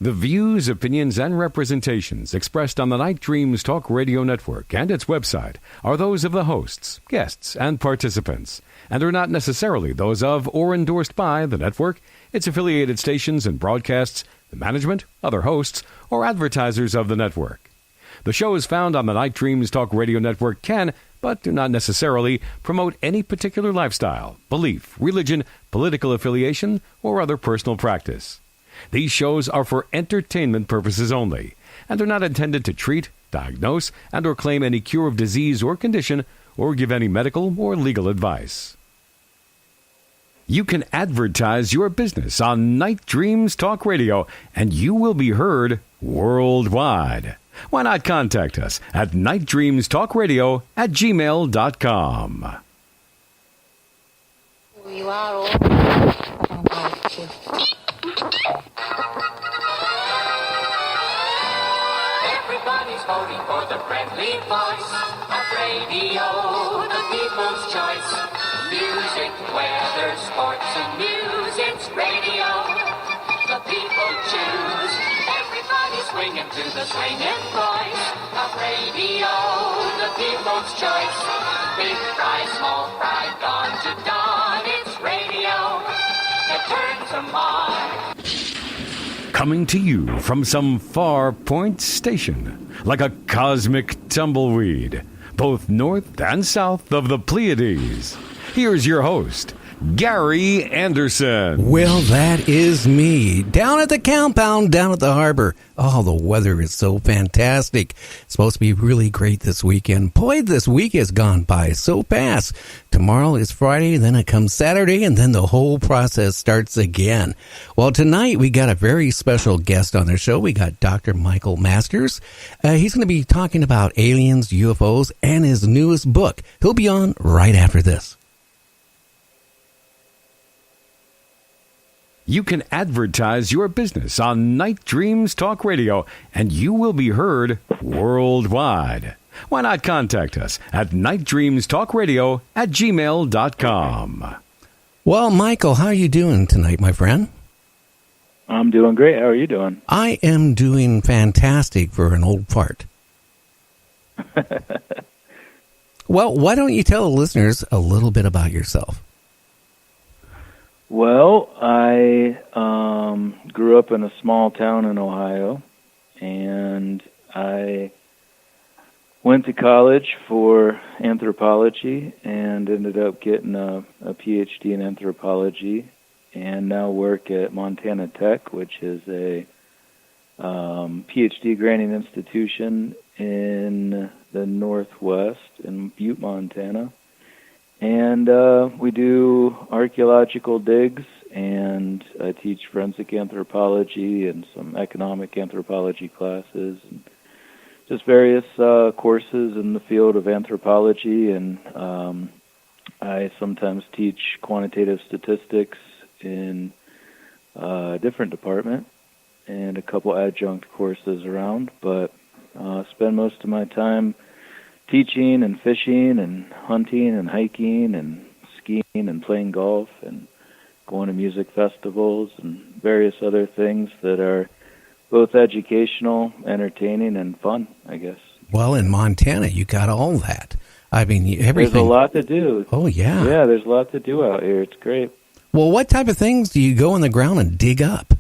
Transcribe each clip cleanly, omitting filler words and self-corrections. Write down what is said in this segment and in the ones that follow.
The views, opinions, and representations expressed on the Night Dreams Talk Radio Network and its website are those of the hosts, guests, and participants, and are not necessarily those of or endorsed by the network, its affiliated stations and broadcasts, the management, other hosts, or advertisers of the network. The shows found on the Night Dreams Talk Radio Network can, but do not necessarily, promote any particular lifestyle, belief, religion, political affiliation, or other personal practice. These shows are for entertainment purposes only and are not intended to treat, diagnose, and or claim any cure of disease or condition or give any medical or legal advice. You can advertise your business on Night Dreams Talk Radio and you will be heard worldwide. Why not contact us at nightdreamstalkradio@gmail.com. You are all... Everybody's voting for the friendly voice of radio, the people's choice. Music, weather, sports, and news, it's radio. The people choose. Everybody's swinging to the swinging voice of radio, the people's choice. Big fry, small fry, dawn to dawn, it's radio that turns them on. Coming to you from some far point station, like a cosmic tumbleweed, both north and south of the Pleiades. Here's your host, Gary Anderson. Well, that is me. Down at the compound, down at the harbor. Oh, the weather is so fantastic. It's supposed to be really great this weekend. Boy, this week has gone by so fast. Tomorrow is Friday, then it comes Saturday, and then the whole process starts again. Well, tonight we got a very special guest on the show. We got DR.Michael Masters. He's going to be talking about aliens, UFOs, and his newest book. He'll be on right after this. You can advertise your business on Night Dreams Talk Radio, and you will be heard worldwide. Why not contact us at nightdreamstalkradio@gmail.com. Well, Michael, how are you doing tonight, my friend? I'm doing great. How are you doing? I am doing fantastic for an old fart. Well, why don't you tell the listeners a little bit about yourself? Well, I grew up in a small town in Ohio, and I went to college for anthropology and ended up getting a PhD in anthropology, and now work at Montana Tech, which is a PhD granting institution in the Northwest in Butte, Montana. And we do archaeological digs, and I teach forensic anthropology and some economic anthropology classes, and just various courses in the field of anthropology. And I sometimes teach quantitative statistics in a different department and a couple adjunct courses around, but spend most of my time teaching and fishing and hunting and hiking and skiing and playing golf and going to music festivals and various other things that are both educational, entertaining, and fun, I guess. Well, in Montana, you got all that. I mean, everything. There's a lot to do. Oh, yeah. Yeah, there's a lot to do out here. It's great. Well, what type of things do you go in the ground and dig up?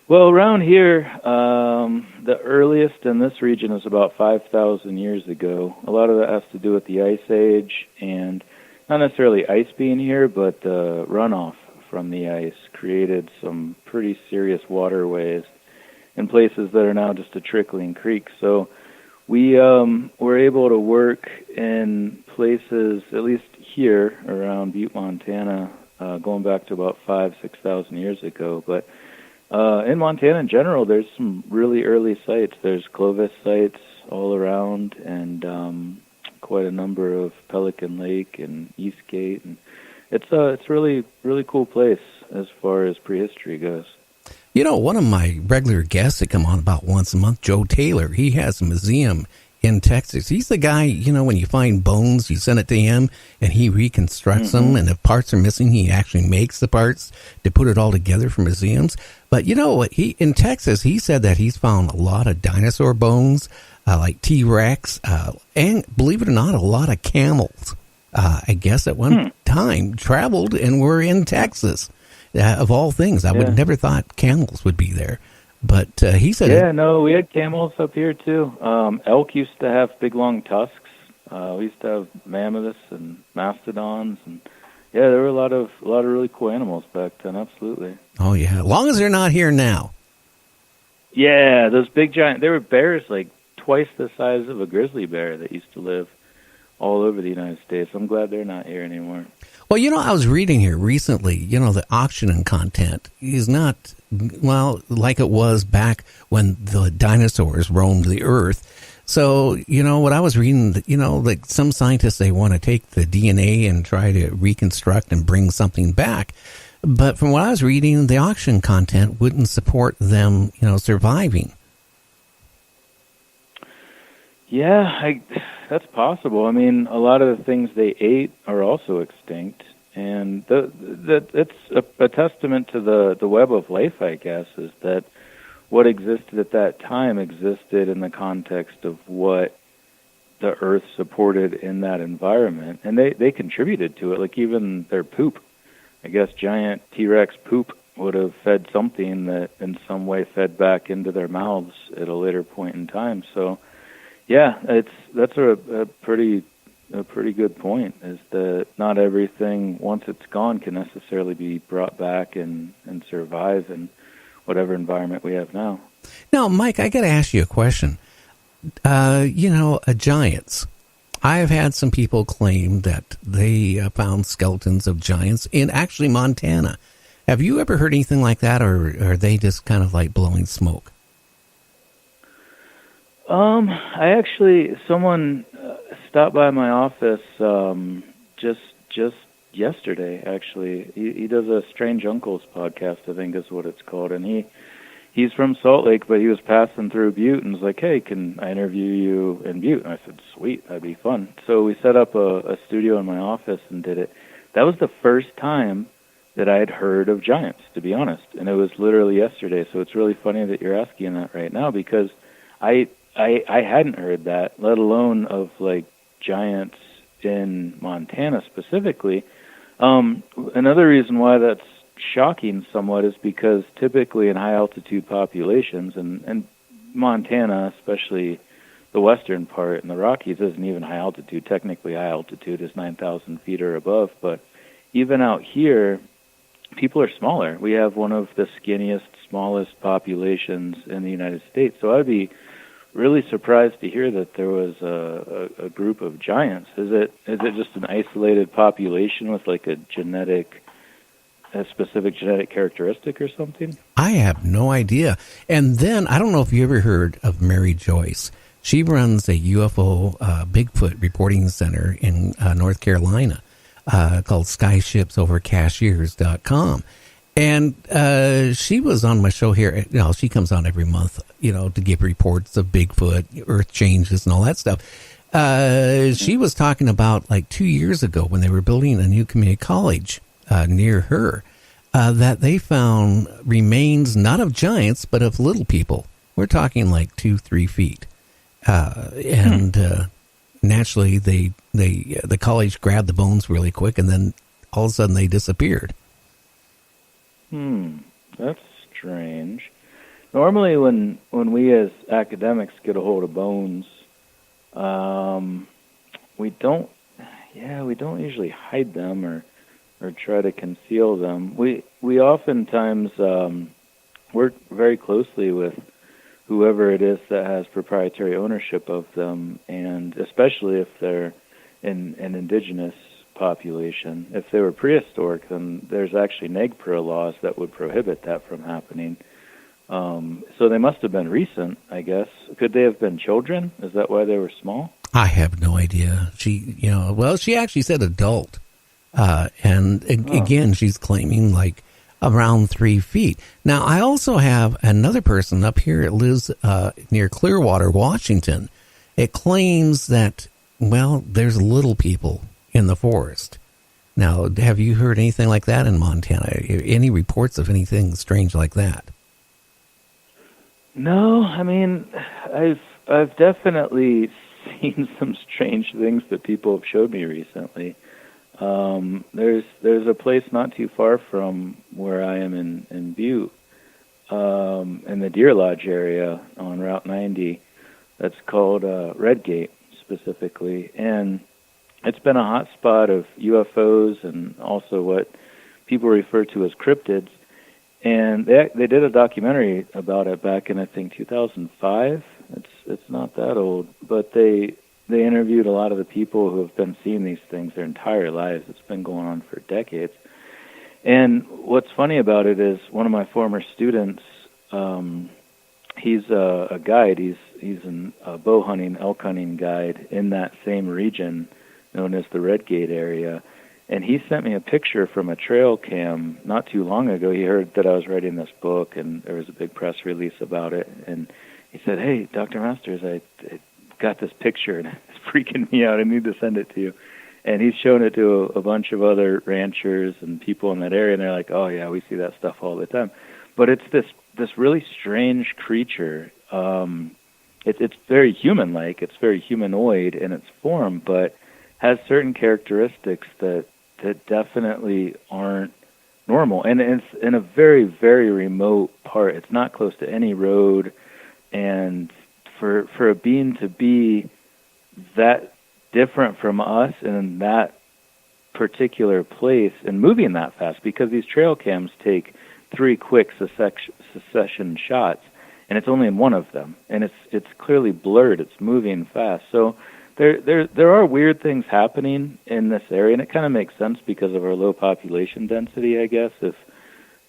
Well, around here, the earliest in this region is about 5,000 years ago. A lot of that has to do with the Ice Age, and not necessarily ice being here, but the runoff from the ice created some pretty serious waterways in places that are now just a trickling creek. So we were able to work in places, at least here around Butte, Montana, going back to about 5,000-6,000 years ago. But in Montana in general, there's some really early sites. There's Clovis sites all around, and quite a number of Pelican Lake and Eastgate, and it's really cool place as far as prehistory goes. You know, one of my regular guests that come on about once a month, Joe Taylor, he has a museum in Texas. He's the guy, when you find bones, you send it to him, and he reconstructs them, and if parts are missing, he actually makes the parts to put it all together for museums. But you know what? In Texas, he said that he's found a lot of dinosaur bones, like T-Rex, and believe it or not, a lot of camels. I guess at one time traveled and were in Texas. Of all things, I would never thought camels would be there. But he said... Yeah, no, we had camels up here, too. Elk used to have big, long tusks. We used to have mammoths and mastodons. And yeah, there were a lot of really cool animals back then, absolutely. Oh, yeah, as long as they're not here now. Yeah, those big, giant... There were bears like twice the size of a grizzly bear that used to live all over the United States. I'm glad they're not here anymore. Well, I was reading here recently, the auction and content is not, like it was back when the dinosaurs roamed the earth. So, what I was reading, like some scientists, they want to take the DNA and try to reconstruct and bring something back. But from what I was reading, the auction content wouldn't support them, surviving. Yeah, that's possible. I mean, a lot of the things they ate are also extinct, and it's a testament to the web of life, I guess, is that what existed at that time existed in the context of what the Earth supported in that environment, and they contributed to it, like even their poop. I guess giant T-Rex poop would have fed something that in some way fed back into their mouths at a later point in time, so... Yeah, that's a pretty good point, is that not everything, once it's gone, can necessarily be brought back and survive in whatever environment we have now. Now, Mike, I got to ask you a question. Giants. I have had some people claim that they found skeletons of giants in actually Montana. Have you ever heard anything like that, or are they just kind of like blowing smoke? Someone stopped by my office just yesterday, actually. He does a Strange Uncles podcast, I think is what it's called, and he's from Salt Lake, but he was passing through Butte and was like, hey, can I interview you in Butte? And I said, sweet, that'd be fun. So we set up a studio in my office and did it. That was the first time that I had heard of giants, to be honest, and it was literally yesterday, so it's really funny that you're asking that right now, because I hadn't heard that, let alone of like giants in Montana specifically. Another reason why that's shocking somewhat is because typically in high altitude populations, and Montana, especially the western part in the Rockies, isn't even high altitude. Technically high altitude is 9,000 feet or above, but even out here, people are smaller. We have one of the skinniest, smallest populations in the United States, so I'd be really surprised to hear that there was a group of giants. Is it just an isolated population with like a specific genetic characteristic or something? I have no idea. And then I don't know if you ever heard of Mary Joyce. She runs a UFO Bigfoot reporting center in North Carolina called SkyshipsOverCashiers.com. And she was on my show here. She comes on every month, to give reports of Bigfoot, Earth changes, and all that stuff. She was talking about like 2 years ago when they were building a new community college near her, that they found remains not of giants but of little people. We're talking like 2-3 feet, and naturally the college grabbed the bones really quick, and then all of a sudden they disappeared. That's strange. Normally when we as academics get a hold of bones, we don't usually hide them or try to conceal them. We oftentimes work very closely with whoever it is that has proprietary ownership of them, and especially if they're an indigenous population. If they were prehistoric, then there's actually NEGPRO laws that would prohibit that from happening. So they must have been recent, I guess. Could they have been children? Is that why they were small? I have no idea. She actually said adult. Again, she's claiming like around 3 feet. Now, I also have another person up here that lives near Clearwater, Washington. it claims that, well, there's little people in the forest. Now, have you heard anything like that in Montana? Any reports of anything strange like that? No, I mean, I've definitely seen some strange things that people have showed me recently. There's a place not too far from where I am in Butte, in the Deer Lodge area on Route 90. That's called Redgate specifically, and it's been a hot spot of UFOs and also what people refer to as cryptids. And they did a documentary about it back in, I think, 2005. It's not that old, but they interviewed a lot of the people who have been seeing these things their entire lives. It's been going on for decades. And what's funny about it is one of my former students, he's a guide. He's a bow hunting, elk hunting guide in that same region known as the Redgate area. And he sent me a picture from a trail cam not too long ago. He heard that I was writing this book, and there was a big press release about it. And he said, "Hey, Dr. Masters, I got this picture, and it's freaking me out. I need to send it to you." And he's shown it to a bunch of other ranchers and people in that area, and they're like, "Oh, yeah, we see that stuff all the time." But it's this really strange creature. It's very human-like. It's very humanoid in its form, but has certain characteristics that definitely aren't normal. And it's in a very, very remote part. It's not close to any road. And for a being to be that different from us in that particular place and moving that fast, because these trail cams take 3 quick succession shots, and it's only in one of them. And it's clearly blurred. It's moving fast. So There are weird things happening in this area, and it kind of makes sense because of our low population density, I guess. If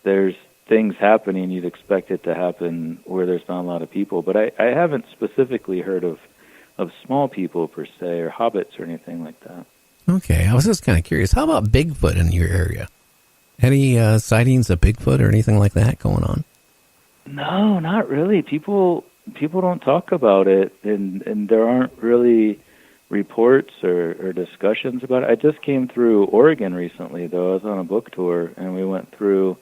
there's things happening, you'd expect it to happen where there's not a lot of people. But I haven't specifically heard of small people per se, or hobbits or anything like that. Okay, I was just kind of curious. How about Bigfoot in your area? Any sightings of Bigfoot or anything like that going on? No, not really. People don't talk about it, and there aren't really reports or discussions about it. I just came through Oregon recently, though. I was on a book tour, and we went through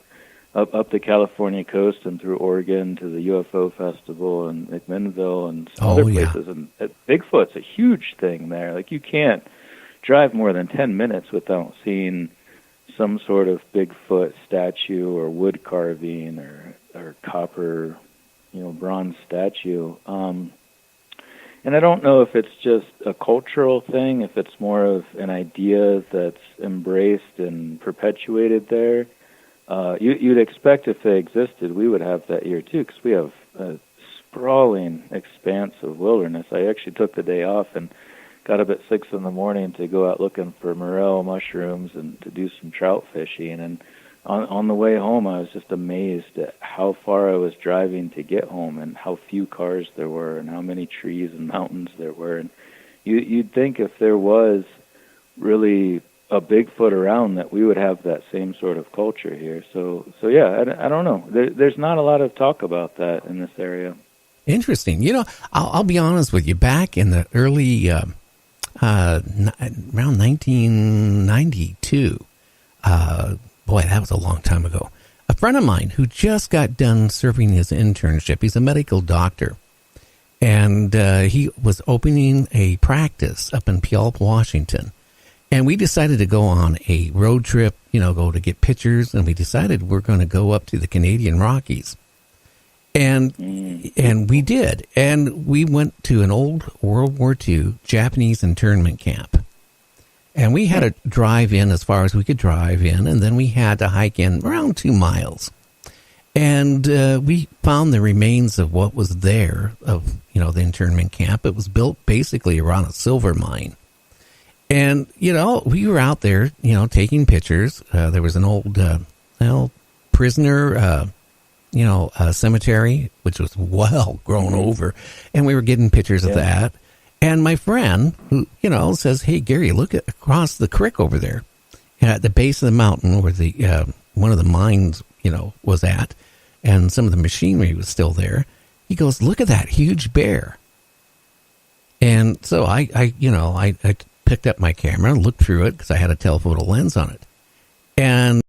up the California coast and through Oregon to the UFO Festival and McMinnville and some other places. And Bigfoot's a huge thing there. Like, you can't drive more than 10 minutes without seeing some sort of Bigfoot statue or wood carving or copper, bronze statue. And I don't know if it's just a cultural thing, if it's more of an idea that's embraced and perpetuated there. You'd expect if they existed, we would have that here too, because we have a sprawling expanse of wilderness. I actually took the day off and got up at 6 in the morning to go out looking for morel mushrooms and to do some trout fishing. And on the way home, I was just amazed at how far I was driving to get home and how few cars there were and how many trees and mountains there were. And you'd think if there was really a Bigfoot around that we would have that same sort of culture here. So yeah, I don't know. There's not a lot of talk about that in this area. Interesting. I'll be honest with you. Back in the early, around 1992, boy, that was a long time ago. A friend of mine who just got done serving his internship, he's a medical doctor, and he was opening a practice up in Puyallup, Washington. And we decided to go on a road trip, go to get pictures, and we decided we're going to go up to the Canadian Rockies. And we did. And we went to an old World War II Japanese internment camp. And we had to drive in as far as we could drive in, and then we had to hike in around 2 miles. And we found the remains of what was there of, the internment camp. It was built basically around a silver mine. And, we were out there, taking pictures. There was an old, prisoner, cemetery, which was well grown over. And we were getting pictures of that. And my friend, who, says, "Hey, Gary, look across the creek over there at the base of the mountain where the one of the mines, was at, and some of the machinery was still there." He goes, "Look at that huge bear." And so I picked up my camera, looked through it because I had a telephoto lens on it. And